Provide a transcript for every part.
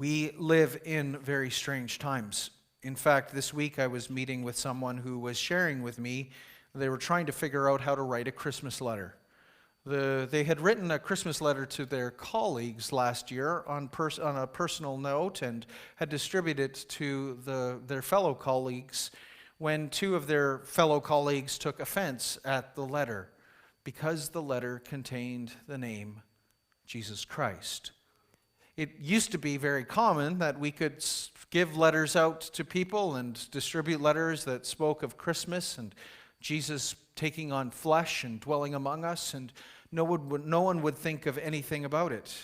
We live in very strange times. In fact, this week I was meeting with someone who was sharing with me they were trying to figure out how to write a Christmas letter. They had written a Christmas letter to their colleagues last year on a personal note and had distributed it to their fellow colleagues when two of their fellow colleagues took offense at the letter because the letter contained the name Jesus Christ. It used to be very common that we could give letters out to people and distribute letters that spoke of Christmas and Jesus taking on flesh and dwelling among us, and no one would think of anything about it.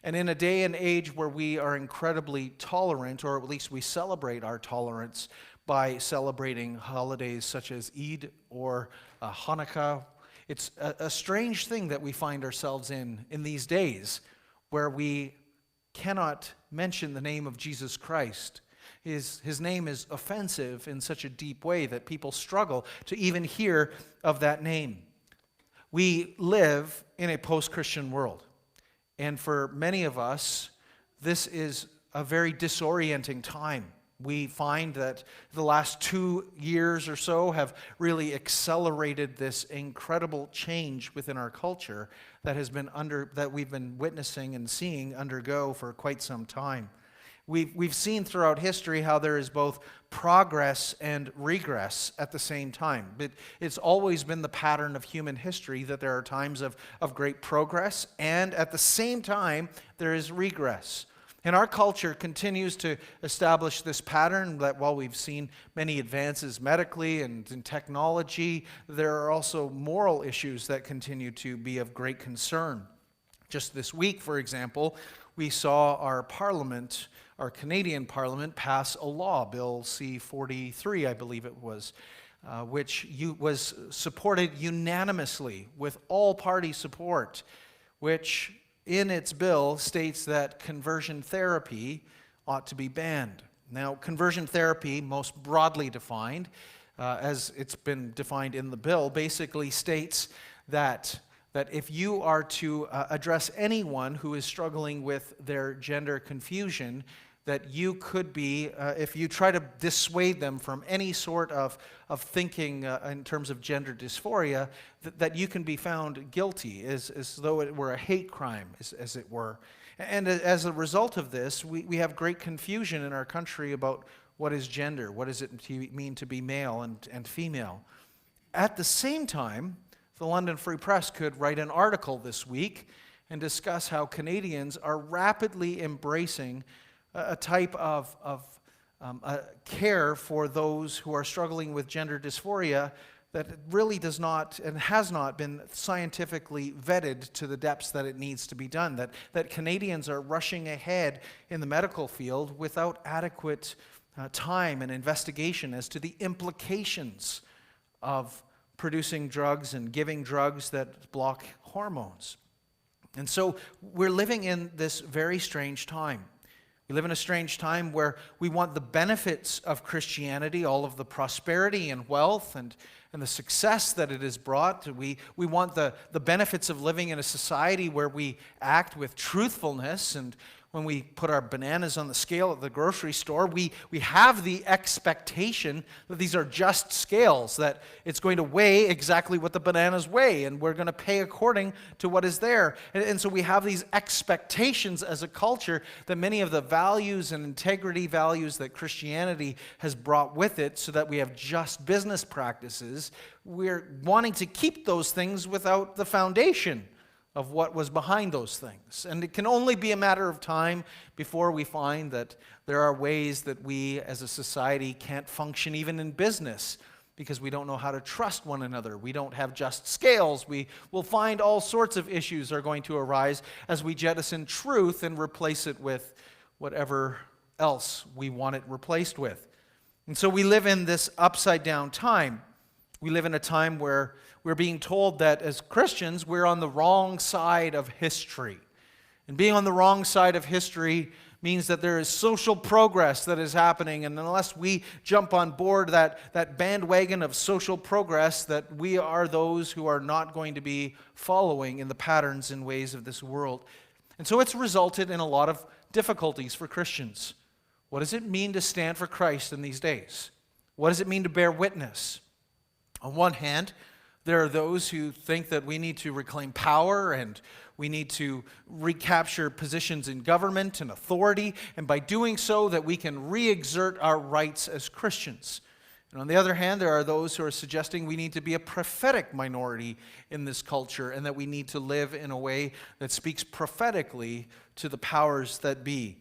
And in a day and age where we are incredibly tolerant, or at least we celebrate our tolerance by celebrating holidays such as Eid or Hanukkah, it's a strange thing that we find ourselves in these days where we cannot mention the name of Jesus Christ. His name is offensive in such a deep way that people struggle to even hear of that name. We live in a post-Christian world, and for many of us, this is a very disorienting time. We find that the last 2 years or so have really accelerated this incredible change within our culture that we've been witnessing and seeing undergo for quite some time. We've seen throughout history how there is both progress and regress at the same time. It's always been the pattern of human history that there are times of great progress, and at the same time there is regress. And our culture continues to establish this pattern that while we've seen many advances medically and in technology, there are also moral issues that continue to be of great concern. Just this week, for example, we saw our Parliament, our Canadian Parliament, pass a law, Bill C-43, I believe it was, which was supported unanimously with all party support, which in its bill states that conversion therapy ought to be banned. Now, conversion therapy, most broadly defined, as it's been defined in the bill, basically states that if you are to address anyone who is struggling with their gender confusion, that you could be, if you try to dissuade them from any sort of thinking in terms of gender dysphoria, that you can be found guilty, as though it were a hate crime, as it were. And as a result of this, we have great confusion in our country about what is gender, what does it mean to be male and female. At the same time, the London Free Press could write an article this week and discuss how Canadians are rapidly embracing a type of care for those who are struggling with gender dysphoria that really does not and has not been scientifically vetted to the depths that it needs to be done, that Canadians are rushing ahead in the medical field without adequate time and investigation as to the implications of producing drugs and giving drugs that block hormones. And so we're living in this very strange time. We live in a strange time where we want the benefits of Christianity, all of the prosperity and wealth and the success that it has brought. We want the benefits of living in a society where we act with truthfulness, and when we put our bananas on the scale at the grocery store, we have the expectation that these are just scales, that it's going to weigh exactly what the bananas weigh, and we're going to pay according to what is there. And so we have these expectations as a culture that many of the values and integrity values that Christianity has brought with it, so that we have just business practices, we're wanting to keep those things without the foundation of what was behind those things. And it can only be a matter of time before we find that there are ways that we as a society can't function even in business because we don't know how to trust one another. We don't have just scales. We will find all sorts of issues are going to arise as we jettison truth and replace it with whatever else we want it replaced with. And so we live in this upside down time. We live in a time where we're being told that as Christians, we're on the wrong side of history. And being on the wrong side of history means that there is social progress that is happening, and unless we jump on board that bandwagon of social progress, that we are those who are not going to be following in the patterns and ways of this world. And so it's resulted in a lot of difficulties for Christians. What does it mean to stand for Christ in these days? What does it mean to bear witness? On one hand, there are those who think that we need to reclaim power and we need to recapture positions in government and authority, and by doing so that we can re-exert our rights as Christians. And on the other hand, there are those who are suggesting we need to be a prophetic minority in this culture and that we need to live in a way that speaks prophetically to the powers that be.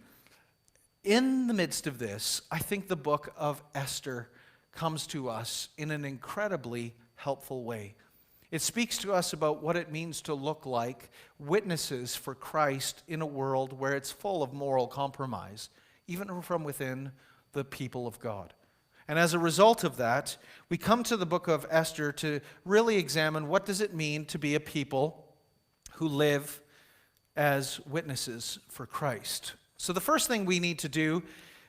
In the midst of this, I think the book of Esther comes to us in an incredibly helpful way. It speaks to us about what it means to look like witnesses for Christ in a world where it's full of moral compromise, even from within the people of God. And as a result of that, we come to the book of Esther to really examine what does it mean to be a people who live as witnesses for Christ. So the first thing we need to do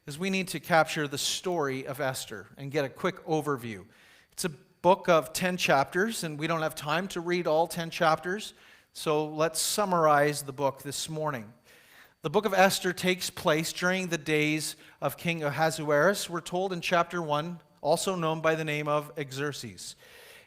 is we need to capture the story of Esther and get a quick overview. It's a book of 10 chapters, and we don't have time to read all 10 chapters, so let's summarize the book this morning. The book of Esther takes place during the days of King Ahasuerus. We're told in chapter 1, also known by the name of Xerxes.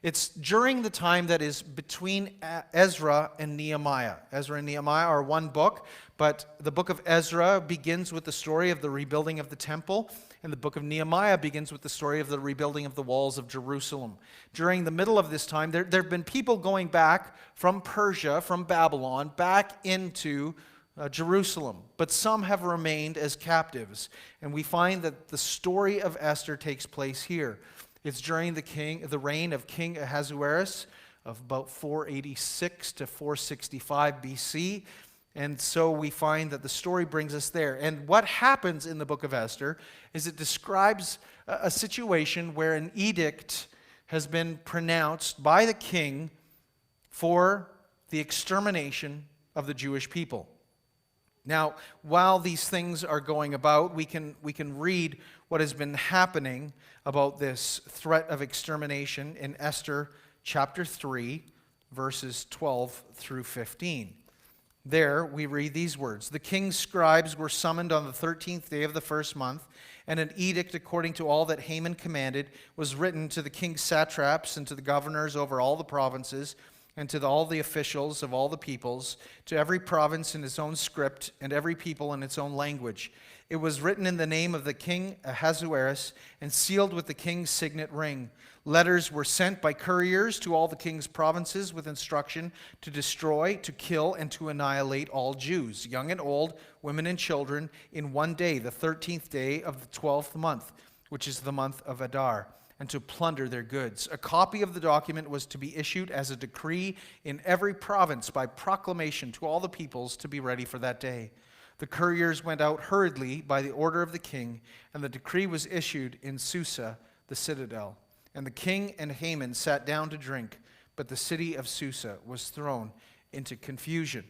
It's during the time that is between Ezra and Nehemiah. Ezra and Nehemiah are one book, but the book of Ezra begins with the story of the rebuilding of the temple, and the book of Nehemiah begins with the story of the rebuilding of the walls of Jerusalem. During the middle of this time, there have been people going back from Persia, from Babylon, back into Jerusalem, but some have remained as captives. And we find that the story of Esther takes place here. It's during the reign of King Ahasuerus of about 486 to 465 BC. And so we find that the story brings us there. And what happens in the book of Esther is it describes a situation where an edict has been pronounced by the king for the extermination of the Jewish people. Now, while these things are going about, we can read what has been happening about this threat of extermination in Esther chapter 3, verses 12 through 15. There we read these words. The king's scribes were summoned on the 13th day of the first month, and an edict according to all that Haman commanded was written to the king's satraps and to the governors over all the provinces, and to all the officials of all the peoples, to every province in its own script, and every people in its own language. It was written in the name of the king Ahasuerus, and sealed with the king's signet ring. Letters were sent by couriers to all the king's provinces with instruction to destroy, to kill, and to annihilate all Jews, young and old, women and children, in one day, the 13th day of the 12th month, which is the month of Adar, and to plunder their goods. A copy of the document was to be issued as a decree in every province by proclamation to all the peoples to be ready for that day. The couriers went out hurriedly by the order of the king, and the decree was issued in Susa, the citadel. And the king and Haman sat down to drink, but the city of Susa was thrown into confusion.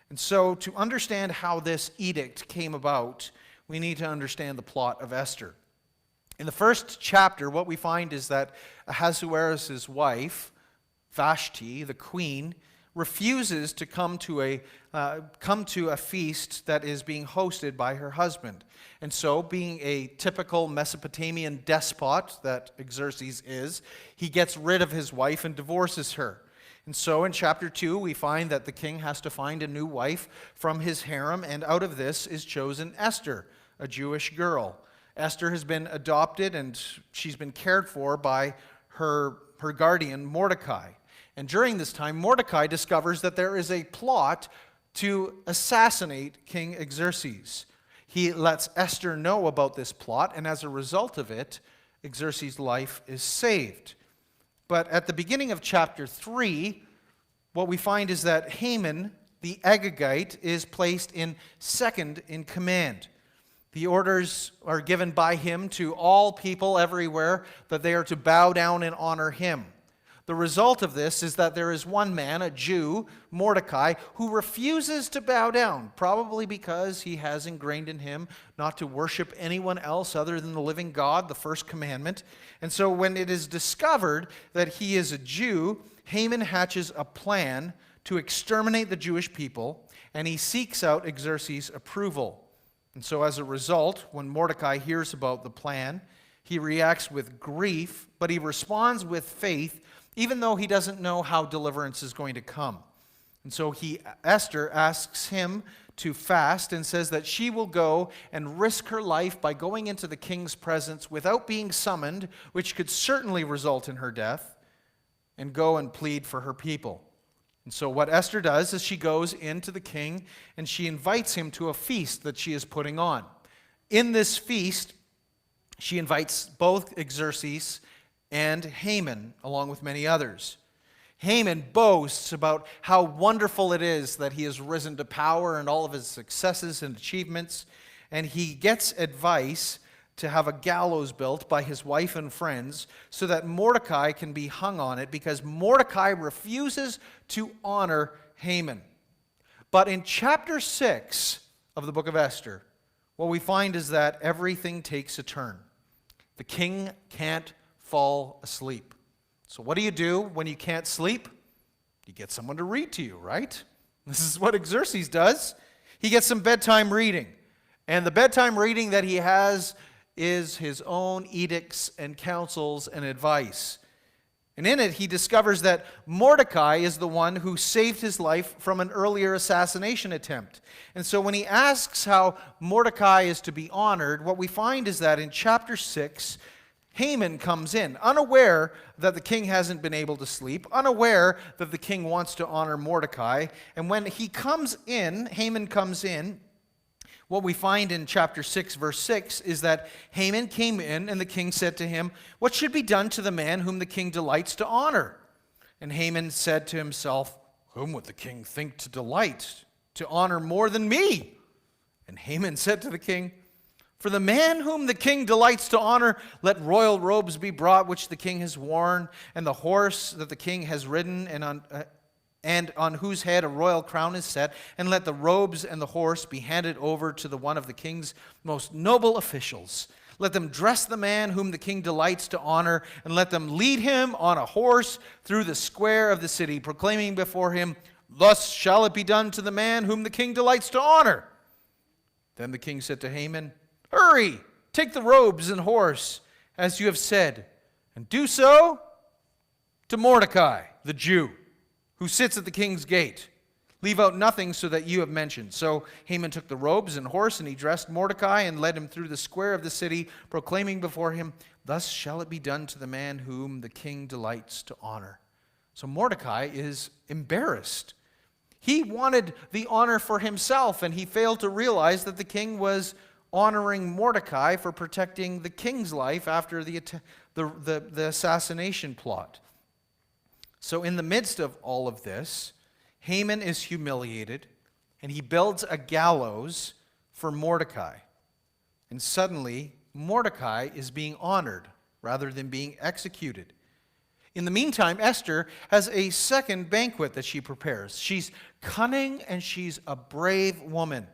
And so, to understand how this edict came about, we need to understand the plot of Esther. In the first chapter, what we find is that Ahasuerus' wife, Vashti, the queen, refuses to come to a feast that is being hosted by her husband. And so, being a typical Mesopotamian despot that Xerxes is, he gets rid of his wife and divorces her. And so in chapter 2, we find that the king has to find a new wife from his harem, and out of this is chosen Esther, a Jewish girl. Esther has been adopted, and she's been cared for by her guardian, Mordecai. And during this time, Mordecai discovers that there is a plot to assassinate King Xerxes. He lets Esther know about this plot, and as a result of it, Xerxes' life is saved. But at the beginning of chapter 3, what we find is that Haman, the Agagite, is placed in second in command. The orders are given by him to all people everywhere that they are to bow down and honor him. The result of this is that there is one man, a Jew, Mordecai, who refuses to bow down, probably because he has ingrained in him not to worship anyone else other than the living God, the first commandment. And so when it is discovered that he is a Jew, Haman hatches a plan to exterminate the Jewish people, and he seeks out Xerxes' approval. And so as a result, when Mordecai hears about the plan, he reacts with grief, but he responds with faith, even though he doesn't know how deliverance is going to come. And so Esther asks him to fast and says that she will go and risk her life by going into the king's presence without being summoned, which could certainly result in her death, and go and plead for her people. And so what Esther does is she goes into the king and she invites him to a feast that she is putting on. In this feast, she invites both Xerxes and Haman, along with many others. Haman boasts about how wonderful it is that he has risen to power and all of his successes and achievements, and he gets advice to have a gallows built by his wife and friends so that Mordecai can be hung on it, because Mordecai refuses to honor Haman. But in chapter 6 of the book of Esther, what we find is that everything takes a turn. The king can't fall asleep. So what do you do when you can't sleep? You get someone to read to you, right? This is what Xerxes does. He gets some bedtime reading. And the bedtime reading that he has is his own edicts and counsels and advice. And in it, he discovers that Mordecai is the one who saved his life from an earlier assassination attempt. And so when he asks how Mordecai is to be honored, what we find is that in chapter 6, Haman comes in, unaware that the king hasn't been able to sleep, unaware that the king wants to honor Mordecai. And when he comes in, Haman comes in, what we find in chapter 6, verse 6, is that Haman came in, and the king said to him, "What should be done to the man whom the king delights to honor?" And Haman said to himself, "Whom would the king think to delight, to honor more than me?" And Haman said to the king, "For the man whom the king delights to honor, let royal robes be brought which the king has worn, and the horse that the king has ridden, and on whose head a royal crown is set, and let the robes and the horse be handed over to the one of the king's most noble officials. Let them dress the man whom the king delights to honor, and let them lead him on a horse through the square of the city, proclaiming before him, 'Thus shall it be done to the man whom the king delights to honor.'" Then the king said to Haman, "Hurry, take the robes and horse, as you have said, and do so to Mordecai, the Jew, who sits at the king's gate. Leave out nothing so that you have mentioned." So Haman took the robes and horse, and he dressed Mordecai and led him through the square of the city, proclaiming before him, "Thus shall it be done to the man whom the king delights to honor." So Mordecai is embarrassed. He wanted the honor for himself, and he failed to realize that the king was honoring Mordecai for protecting the king's life after the assassination plot. So in the midst of all of this, Haman is humiliated, and he builds a gallows for Mordecai. And suddenly, Mordecai is being honored rather than being executed. In the meantime, Esther has a second banquet that she prepares. She's cunning and she's a brave woman.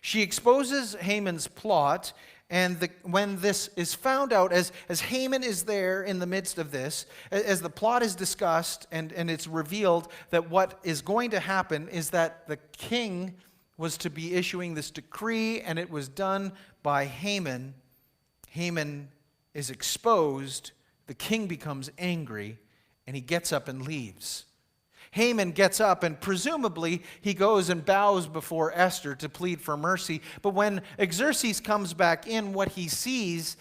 She exposes Haman's plot, and when this is found out, as Haman is there in the midst of this, as the plot is discussed and it's revealed that what is going to happen is that the king was to be issuing this decree, and it was done by Haman. Haman is exposed, the king becomes angry, and he gets up and leaves. Haman gets up, and presumably he goes and bows before Esther to plead for mercy. But when Xerxes comes back in, what he sees,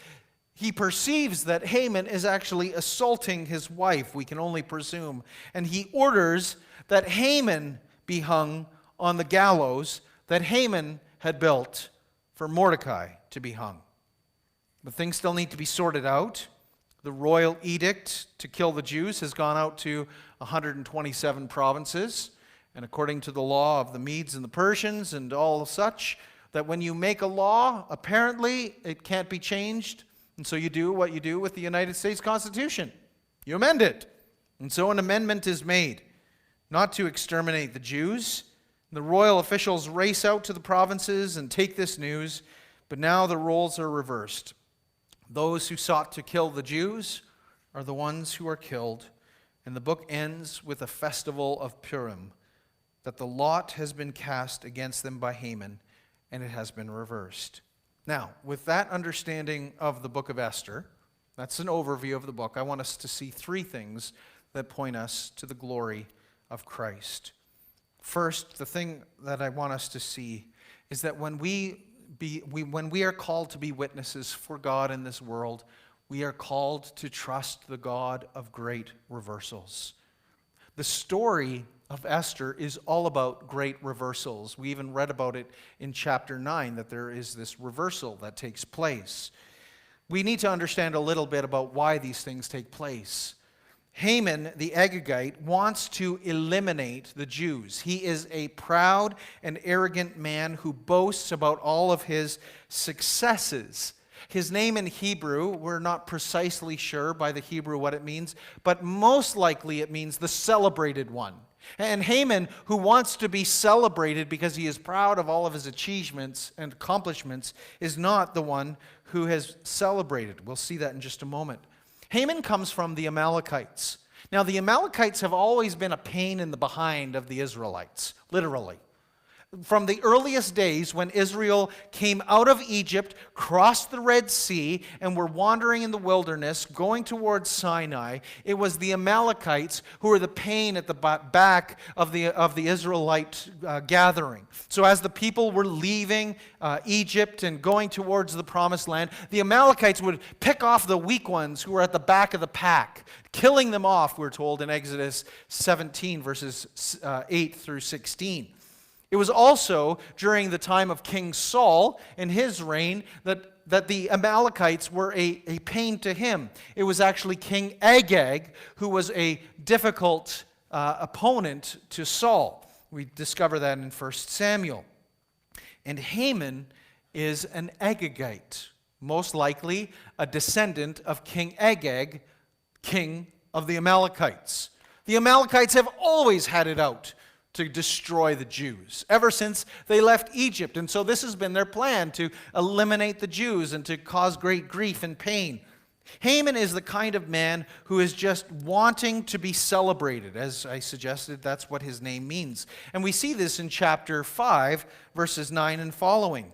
he perceives that Haman is actually assaulting his wife, we can only presume. And he orders that Haman be hung on the gallows that Haman had built for Mordecai to be hung. But things still need to be sorted out. The royal edict to kill the Jews has gone out to 127 provinces, and according to the law of the Medes and the Persians and all such, that when you make a law, apparently it can't be changed, and so you do what you do with the United States Constitution. You amend it. And so an amendment is made, not to exterminate the Jews. The royal officials race out to the provinces and take this news, but now the roles are reversed. Those who sought to kill the Jews are the ones who are killed. And the book ends with a festival of Purim, that the lot has been cast against them by Haman, and it has been reversed. Now, with that understanding of the book of Esther, that's an overview of the book. I want us to see three things that point us to the glory of Christ. First, the thing that I want us to see is that when we are called to be witnesses for God in this world, we are called to trust the God of great reversals. The story of Esther is all about great reversals. We even read about it in chapter 9, that there is this reversal that takes place. We need to understand a little bit about why these things take place. Haman, the Agagite, wants to eliminate the Jews. He is a proud and arrogant man who boasts about all of his successes. His name in Hebrew, we're not precisely sure by the Hebrew what it means, but most likely it means the celebrated one. And Haman, who wants to be celebrated because he is proud of all of his achievements and accomplishments, is not the one who has celebrated. We'll see that in just a moment. Haman comes from the Amalekites. Now, the Amalekites have always been a pain in the behind of the Israelites, literally. From the earliest days when Israel came out of Egypt, crossed the Red Sea, and were wandering in the wilderness, going towards Sinai, it was the Amalekites who were the pain at the back of the Israelite gathering. So as the people were leaving Egypt and going towards the Promised Land, the Amalekites would pick off the weak ones who were at the back of the pack, killing them off, we're told in Exodus 17, verses 8 through 16. It was also during the time of King Saul in his reign that the Amalekites were a pain to him. It was actually King Agag who was a difficult opponent to Saul. We discover that in 1 Samuel. And Haman is an Agagite, most likely a descendant of King Agag, king of the Amalekites. The Amalekites have always had it out to destroy the Jews, ever since they left Egypt. And so this has been their plan, to eliminate the Jews and to cause great grief and pain. Haman is the kind of man who is just wanting to be celebrated. As I suggested, that's what his name means. And we see this in chapter 5, verses 9 and following.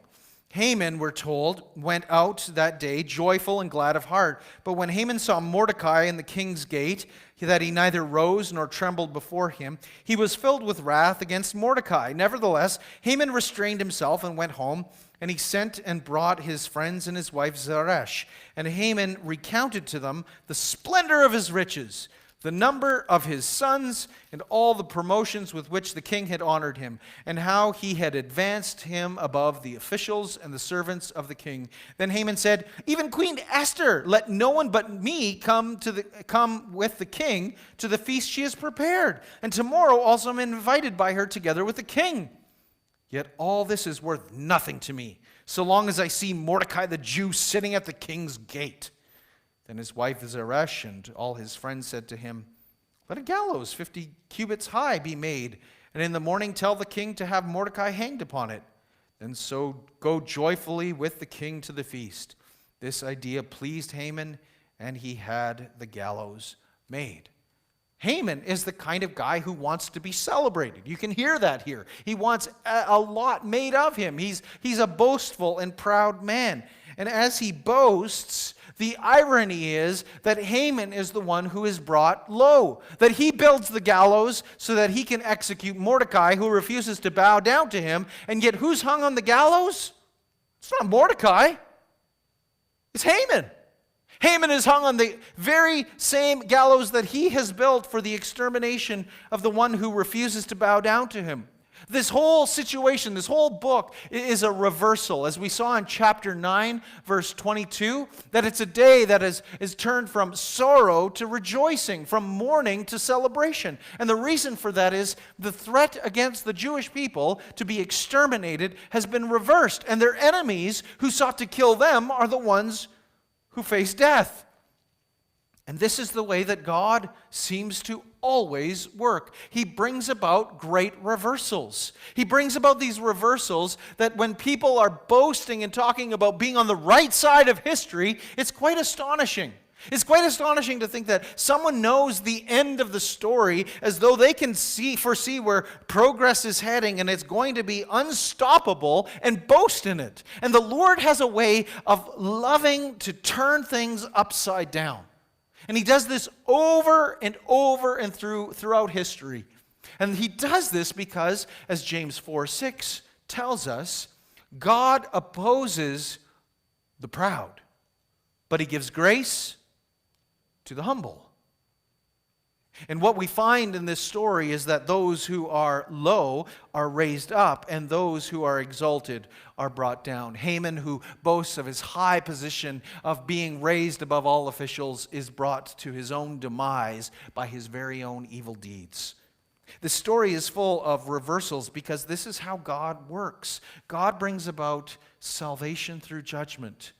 Haman, we're told, went out that day joyful and glad of heart. But when Haman saw Mordecai in the king's gate, that he neither rose nor trembled before him, he was filled with wrath against Mordecai. Nevertheless, Haman restrained himself and went home, and he sent and brought his friends and his wife Zeresh. And Haman recounted to them the splendor of his riches, the number of his sons, and all the promotions with which the king had honored him, and how he had advanced him above the officials and the servants of the king. Then Haman said, "Even Queen Esther, let no one but me come with the king to the feast she has prepared. And tomorrow also I'm invited by her together with the king. Yet all this is worth nothing to me, so long as I see Mordecai the Jew sitting at the king's gate." Then his wife Zeresh and all his friends said to him, "Let a gallows 50 cubits high be made, and in the morning tell the king to have Mordecai hanged upon it. Then so go joyfully with the king to the feast." This idea pleased Haman, and he had the gallows made. Haman is the kind of guy who wants to be celebrated. You can hear that here. He wants a lot made of him. He's a boastful and proud man. And as he boasts, the irony is that Haman is the one who is brought low, that he builds the gallows so that he can execute Mordecai, who refuses to bow down to him. And yet who's hung on the gallows? It's not Mordecai. It's Haman. Haman is hung on the very same gallows that he has built for the extermination of the one who refuses to bow down to him. This whole situation, this whole book is a reversal. As we saw in chapter 9, verse 22, that it's a day that is turned from sorrow to rejoicing, from mourning to celebration. And the reason for that is the threat against the Jewish people to be exterminated has been reversed. And their enemies who sought to kill them are the ones who face death. And this is the way that God seems to always work. He brings about great reversals. He brings about these reversals that when people are boasting and talking about being on the right side of history, it's quite astonishing. It's quite astonishing to think that someone knows the end of the story as though they can foresee where progress is heading and it's going to be unstoppable and boast in it. And the Lord has a way of loving to turn things upside down. And he does this over and over and throughout history. And he does this because, as James 4:6 tells us, God opposes the proud, but he gives grace to the humble. And what we find in this story is that those who are low are raised up, and those who are exalted are brought down. Haman, who boasts of his high position of being raised above all officials, is brought to his own demise by his very own evil deeds. The story is full of reversals because this is how God works. God brings about salvation through judgment.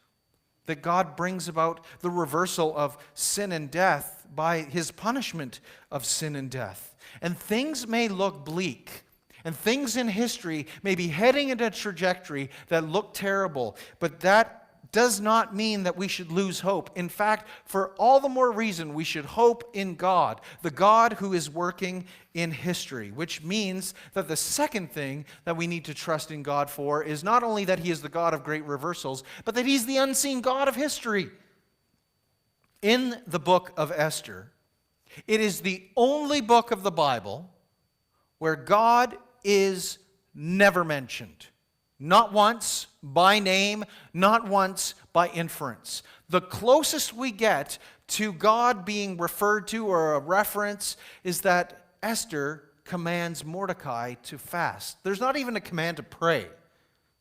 That God brings about the reversal of sin and death by his punishment of sin and death. And things may look bleak, and things in history may be heading in a trajectory that look terrible, but that does not mean that we should lose hope. In fact, for all the more reason, we should hope in God, the God who is working in history, which means that the second thing that we need to trust in God for is not only that he is the God of great reversals, but that he's the unseen God of history. In the book of Esther, it is the only book of the Bible where God is never mentioned. Not once by name, not once by inference. The closest we get to God being referred to or a reference is that Esther commands Mordecai to fast. There's not even a command to pray.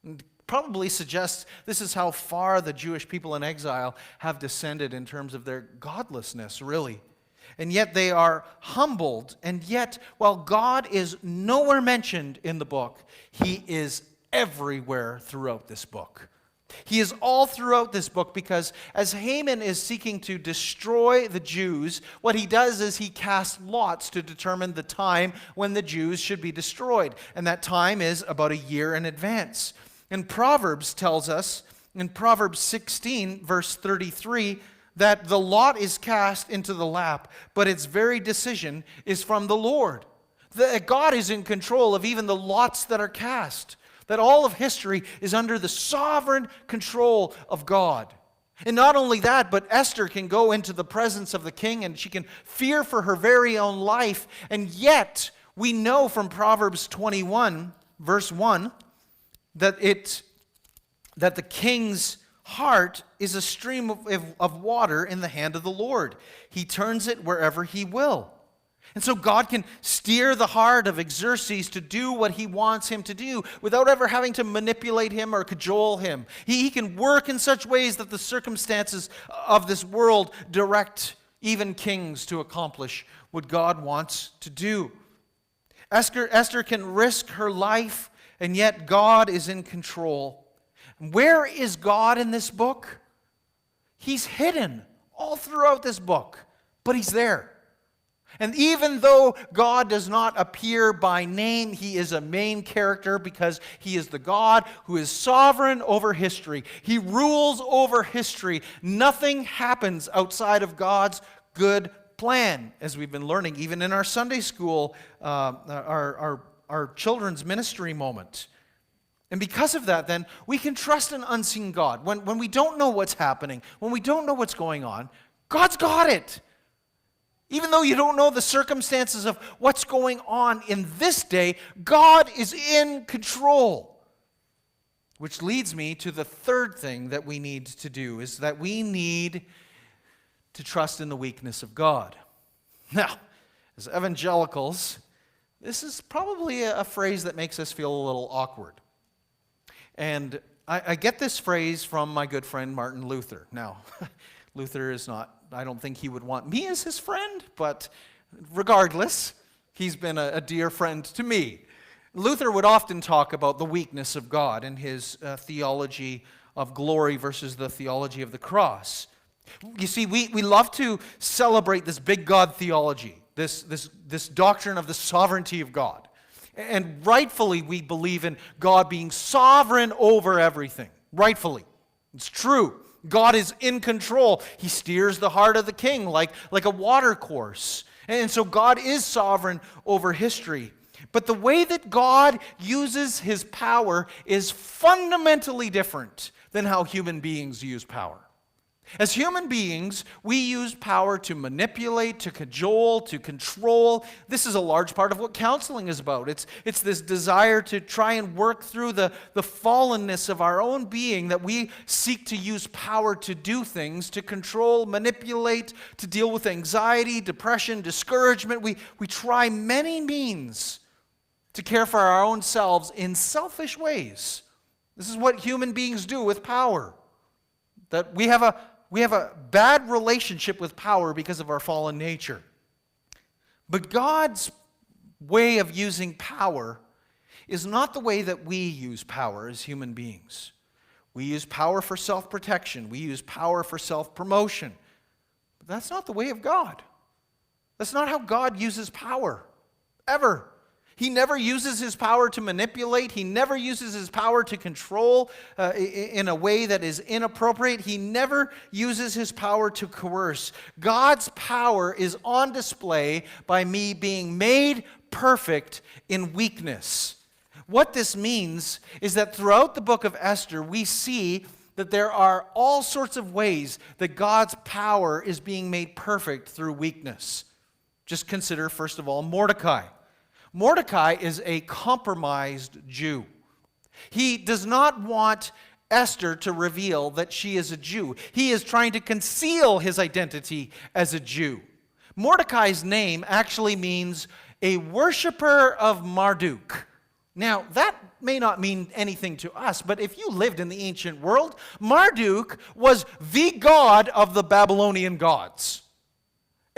It probably suggests this is how far the Jewish people in exile have descended in terms of their godlessness, really. And yet they are humbled. And yet, while God is nowhere mentioned in the book, he is everywhere throughout this book. He is all throughout this book because as Haman is seeking to destroy the Jews, what he does is he casts lots to determine the time when the Jews should be destroyed. And that time is about a year in advance. And Proverbs tells us, in Proverbs 16, verse 33, that the lot is cast into the lap, but its very decision is from the Lord. That God is in control of even the lots that are cast. That all of history is under the sovereign control of God. And not only that, but Esther can go into the presence of the king and she can fear for her very own life. And yet, we know from Proverbs 21, verse 1, that the king's heart is a stream of water in the hand of the Lord. He turns it wherever he will. And so God can steer the heart of Xerxes to do what he wants him to do without ever having to manipulate him or cajole him. He can work in such ways that the circumstances of this world direct even kings to accomplish what God wants to do. Esther can risk her life, and yet God is in control. Where is God in this book? He's hidden all throughout this book, but he's there. And even though God does not appear by name, he is a main character because he is the God who is sovereign over history. He rules over history. Nothing happens outside of God's good plan, as we've been learning, even in our Sunday school, our children's ministry moment. And because of that, then, we can trust an unseen God. When we don't know what's happening, when we don't know what's going on, God's got it. Even though you don't know the circumstances of what's going on in this day, God is in control. Which leads me to the third thing that we need to do, is that we need to trust in the weakness of God. Now, as evangelicals, this is probably a phrase that makes us feel a little awkward. And I get this phrase from my good friend Martin Luther. Now, Luther is not, I don't think he would want me as his friend, but regardless, he's been a dear friend to me. Luther would often talk about the weakness of God in his theology of glory versus the theology of the cross. You see, we love to celebrate this big God theology, this doctrine of the sovereignty of God. And rightfully, we believe in God being sovereign over everything. Rightfully. It's true. God is in control. He steers the heart of the king like a water course. And so God is sovereign over history. But the way that God uses his power is fundamentally different than how human beings use power. As human beings, we use power to manipulate, to cajole, to control. This is a large part of what counseling is about. It's this desire to try and work through the fallenness of our own being, that we seek to use power to do things, to control, manipulate, to deal with anxiety, depression, discouragement. We try many means to care for our own selves in selfish ways. This is what human beings do with power. That we have a bad relationship with power because of our fallen nature. But God's way of using power is not the way that we use power as human beings. We use power for self-protection. We use power for self-promotion. But that's not the way of God. That's not how God uses power, ever. He never uses his power to manipulate. He never uses his power to control in a way that is inappropriate. He never uses his power to coerce. God's power is on display by me being made perfect in weakness. What this means is that throughout the book of Esther, we see that there are all sorts of ways that God's power is being made perfect through weakness. Just consider, first of all, Mordecai. Mordecai is a compromised Jew. He does not want Esther to reveal that she is a Jew. He is trying to conceal his identity as a Jew. Mordecai's name actually means a worshiper of Marduk. Now, that may not mean anything to us, but if you lived in the ancient world, Marduk was the god of the Babylonian gods.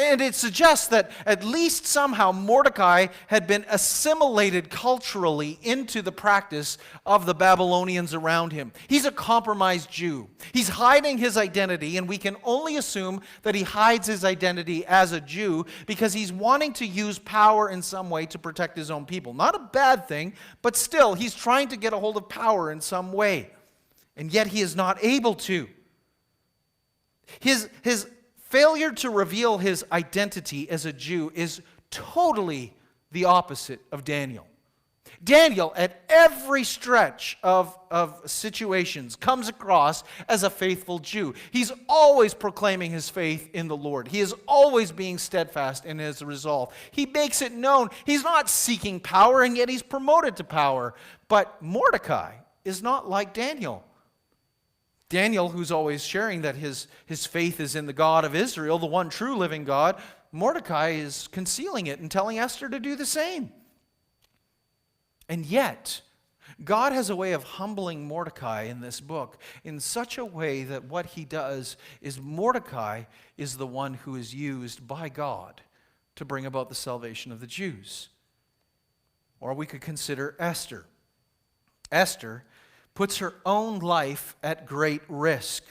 And it suggests that at least somehow Mordecai had been assimilated culturally into the practice of the Babylonians around him. He's a compromised Jew. He's hiding his identity, and we can only assume that he hides his identity as a Jew because he's wanting to use power in some way to protect his own people. Not a bad thing, but still, he's trying to get a hold of power in some way. And yet he is not able to. His failure to reveal his identity as a Jew is totally the opposite of Daniel. Daniel, at every stretch of situations, comes across as a faithful Jew. He's always proclaiming his faith in the Lord. He is always being steadfast in his resolve. He makes it known. He's not seeking power, and yet he's promoted to power. But Mordecai is not like Daniel. Daniel, who's always sharing that his faith is in the God of Israel, the one true living God, Mordecai is concealing it and telling Esther to do the same. And yet, God has a way of humbling Mordecai in this book in such a way that what he does is Mordecai is the one who is used by God to bring about the salvation of the Jews. Or we could consider Esther. Esther puts her own life at great risk.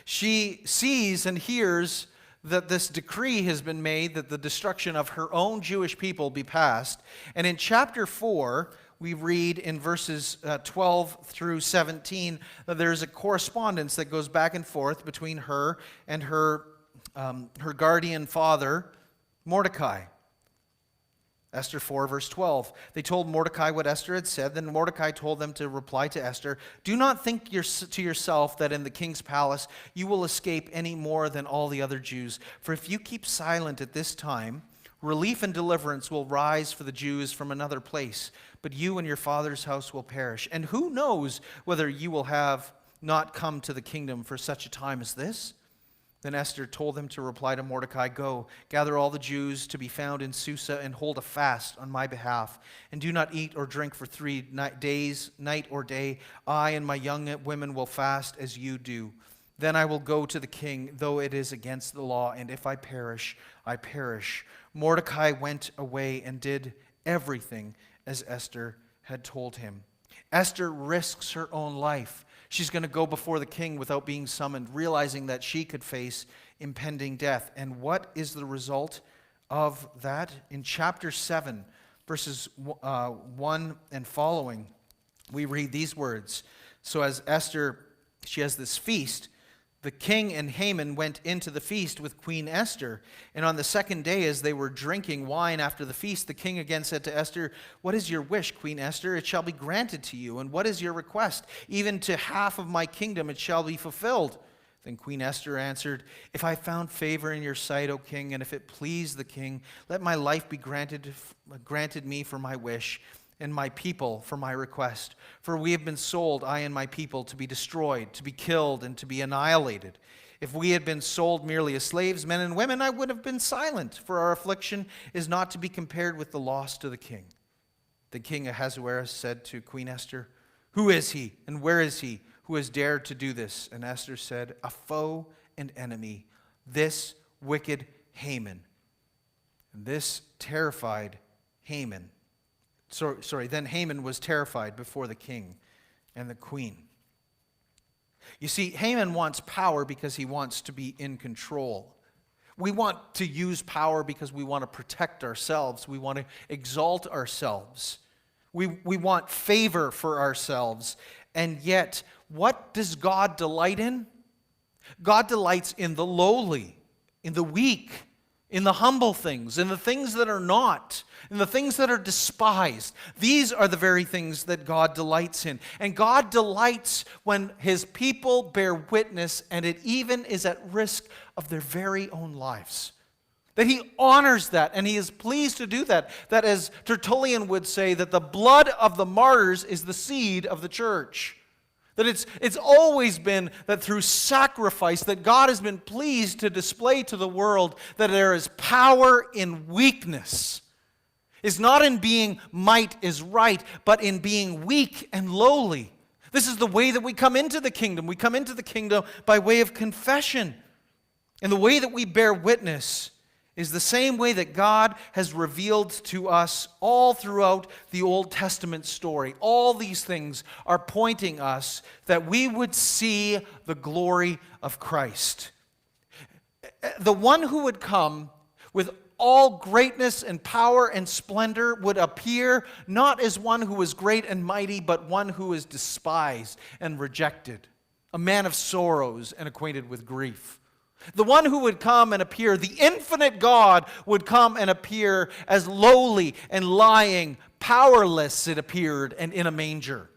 She sees and hears that this decree has been made that the destruction of her own Jewish people be passed. And in chapter 4, we read in verses 12 through 17 that there's a correspondence that goes back and forth between her and her guardian father, Mordecai. Esther 4, verse 12. They told Mordecai what Esther had said. Then Mordecai told them to reply to Esther, "Do not think to yourself that in the king's palace you will escape any more than all the other Jews. For if you keep silent at this time, relief and deliverance will rise for the Jews from another place. But you and your father's house will perish. And who knows whether you will have not come to the kingdom for such a time as this?" Then Esther told them to reply to Mordecai, "Go, gather all the Jews to be found in Susa and hold a fast on my behalf. And do not eat or drink for 3 days, night or day. I and my young women will fast as you do. Then I will go to the king, though it is against the law. And if I perish, I perish." Mordecai went away and did everything as Esther had told him. Esther risks her own life. She's going to go before the king without being summoned, realizing that she could face impending death. And what is the result of that? In chapter 7, verses 1 and following, we read these words. So as Esther, she has this feast, The king and Haman went into the feast with Queen Esther. And on the second day, as they were drinking wine after the feast, the king again said to Esther, "What is your wish, Queen Esther? It shall be granted to you. And what is your request? Even to half of my kingdom it shall be fulfilled." Then Queen Esther answered, "If I found favor in your sight, O king, and if it please the king, let my life be granted me for my wish, and my people for my request. For we have been sold, I and my people, to be destroyed, to be killed, and to be annihilated. If we had been sold merely as slaves, men and women, I would have been silent, for our affliction is not to be compared with the loss to the king." The king Ahasuerus said to Queen Esther, "Who is he, and where is he, who has dared to do this?" And Esther said, "A foe and enemy, this wicked Haman." And this terrified Haman. Then Haman was terrified before the king and the queen. You see, Haman wants power because he wants to be in control. We want to use power because we want to protect ourselves. We want to exalt ourselves. We want favor for ourselves. And yet, what does God delight in? God delights in the lowly, in the weak, in the humble things, in the things that are not, in the things that are despised. These are the very things that God delights in. And God delights when His people bear witness, and it even is at risk of their very own lives. That He honors that, and He is pleased to do that. That, as Tertullian would say, that the blood of the martyrs is the seed of the church. That it's always been that through sacrifice that God has been pleased to display to the world that there is power in weakness. It's not in being might is right, but in being weak and lowly. This is the way that we come into the kingdom. We come into the kingdom by way of confession. And the way that we bear witness is the same way that God has revealed to us all throughout the Old Testament story. All these things are pointing us that we would see the glory of Christ. The one who would come with all greatness and power and splendor would appear not as one who is great and mighty, but one who is despised and rejected, a man of sorrows and acquainted with grief. The one who would come and appear, the infinite God, would come and appear as lowly and lying, powerless it appeared, and in a manger.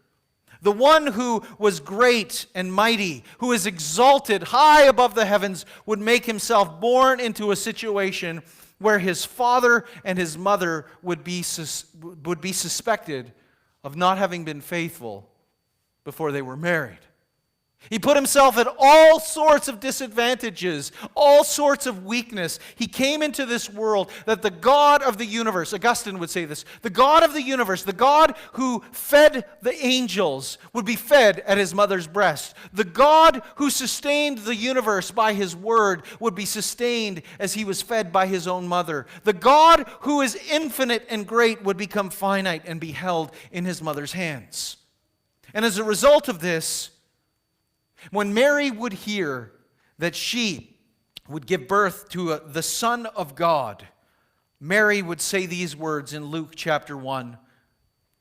The one who was great and mighty, who is exalted high above the heavens, would make himself born into a situation where his father and his mother would be suspected of not having been faithful before they were married. He put himself at all sorts of disadvantages, all sorts of weakness. He came into this world that the God of the universe, Augustine would say this, the God of the universe, the God who fed the angels, would be fed at his mother's breast. The God who sustained the universe by his word would be sustained as he was fed by his own mother. The God who is infinite and great would become finite and be held in his mother's hands. And as a result of this, when Mary would hear that she would give birth to the Son of God, Mary would say these words in Luke chapter 1,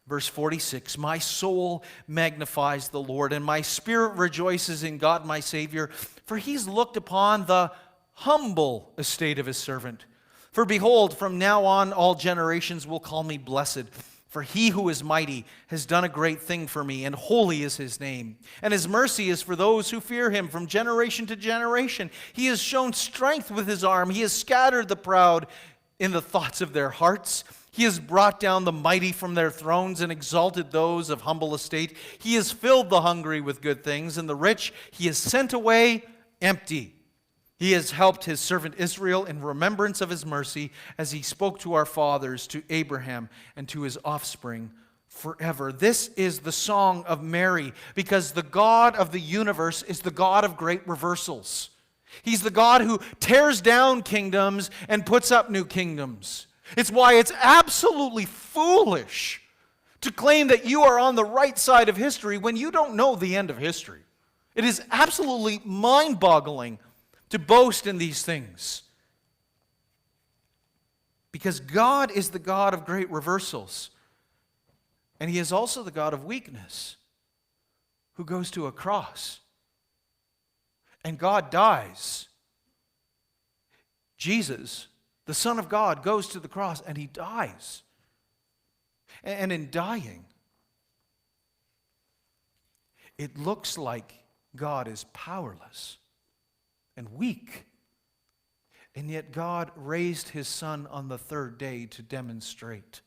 verse 46, "My soul magnifies the Lord, and my spirit rejoices in God my Savior, for He's looked upon the humble estate of His servant. For behold, from now on all generations will call me blessed. For He who is mighty has done a great thing for me, and holy is His name. And His mercy is for those who fear Him from generation to generation. He has shown strength with His arm. He has scattered the proud in the thoughts of their hearts. He has brought down the mighty from their thrones and exalted those of humble estate. He has filled the hungry with good things, and the rich He has sent away empty. He has helped His servant Israel in remembrance of His mercy, as He spoke to our fathers, to Abraham, and to his offspring forever." This is the song of Mary, because the God of the universe is the God of great reversals. He's the God who tears down kingdoms and puts up new kingdoms. It's why it's absolutely foolish to claim that you are on the right side of history when you don't know the end of history. It is absolutely mind-boggling to boast in these things. Because God is the God of great reversals. And He is also the God of weakness, who goes to a cross. and God dies. Jesus, the Son of God, goes to the cross and he dies. And in dying, it looks like God is powerless and weak. And yet God raised his Son on the third day to demonstrate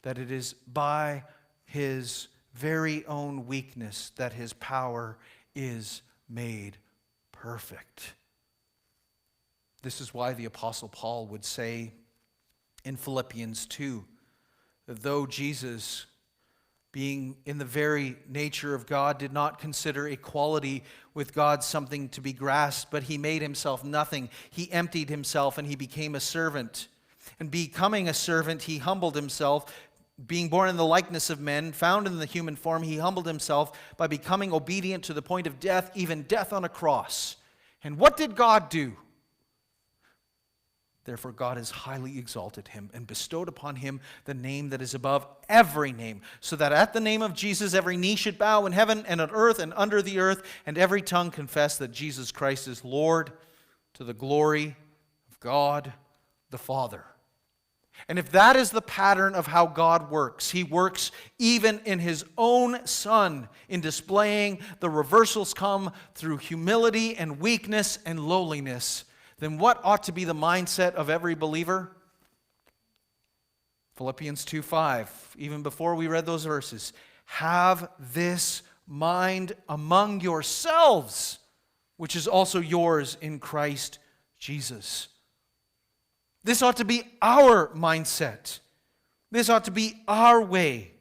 that it is by his very own weakness that his power is made perfect. This is why the Apostle Paul would say in Philippians 2 that though Jesus, being in the very nature of God, did not consider equality with God something to be grasped, but he made himself nothing. He emptied himself and he became a servant. And becoming a servant, he humbled himself. Being born in the likeness of men, found in the human form, he humbled himself by becoming obedient to the point of death, even death on a cross. And what did God do? Therefore, God has highly exalted him and bestowed upon him the name that is above every name, so that at the name of Jesus every knee should bow in heaven and on earth and under the earth, and every tongue confess that Jesus Christ is Lord, to the glory of God the Father. And if that is the pattern of how God works, he works even in his own Son in displaying the reversals come through humility and weakness and lowliness, then what ought to be the mindset of every believer? Philippians 2:5, even before we read those verses, have this mind among yourselves, which is also yours in Christ Jesus. This ought to be our mindset. This ought to be our way.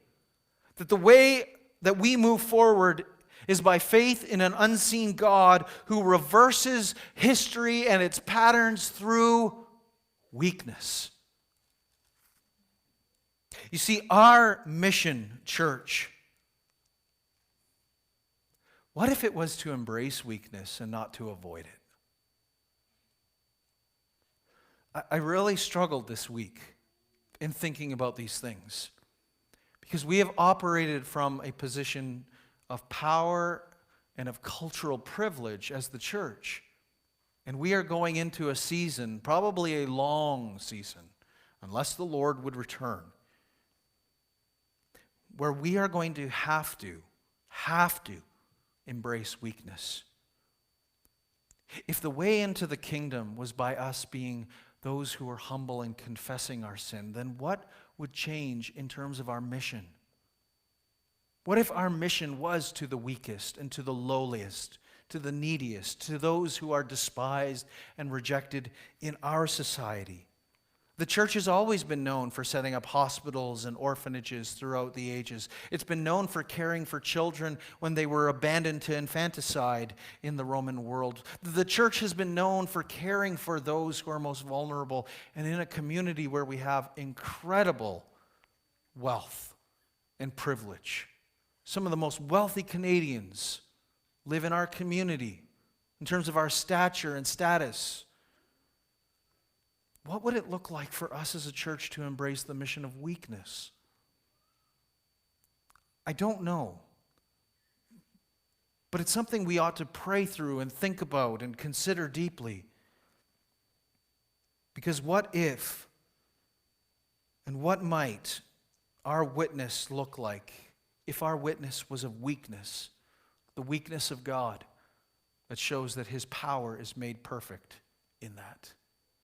That the way that we move forward is by faith in an unseen God who reverses history and its patterns through weakness. You see, our mission, church, what if it was to embrace weakness and not to avoid it? I really struggled this week in thinking about these things because we have operated from a position of power and of cultural privilege as the church. And we are going into a season, probably a long season, unless the Lord would return, where we are going to have to embrace weakness. If the way into the kingdom was by us being those who are humble and confessing our sin, then what would change in terms of our mission? What if our mission was to the weakest and to the lowliest, to the neediest, to those who are despised and rejected in our society? The church has always been known for setting up hospitals and orphanages throughout the ages. It's been known for caring for children when they were abandoned to infanticide in the Roman world. The church has been known for caring for those who are most vulnerable, and in a community where we have incredible wealth and privilege. Some of the most wealthy Canadians live in our community in terms of our stature and status. What would it look like for us as a church to embrace the mission of weakness? I don't know. But it's something we ought to pray through and think about and consider deeply. Because what if and what might our witness look like if our witness was of weakness, the weakness of God that shows that his power is made perfect in that?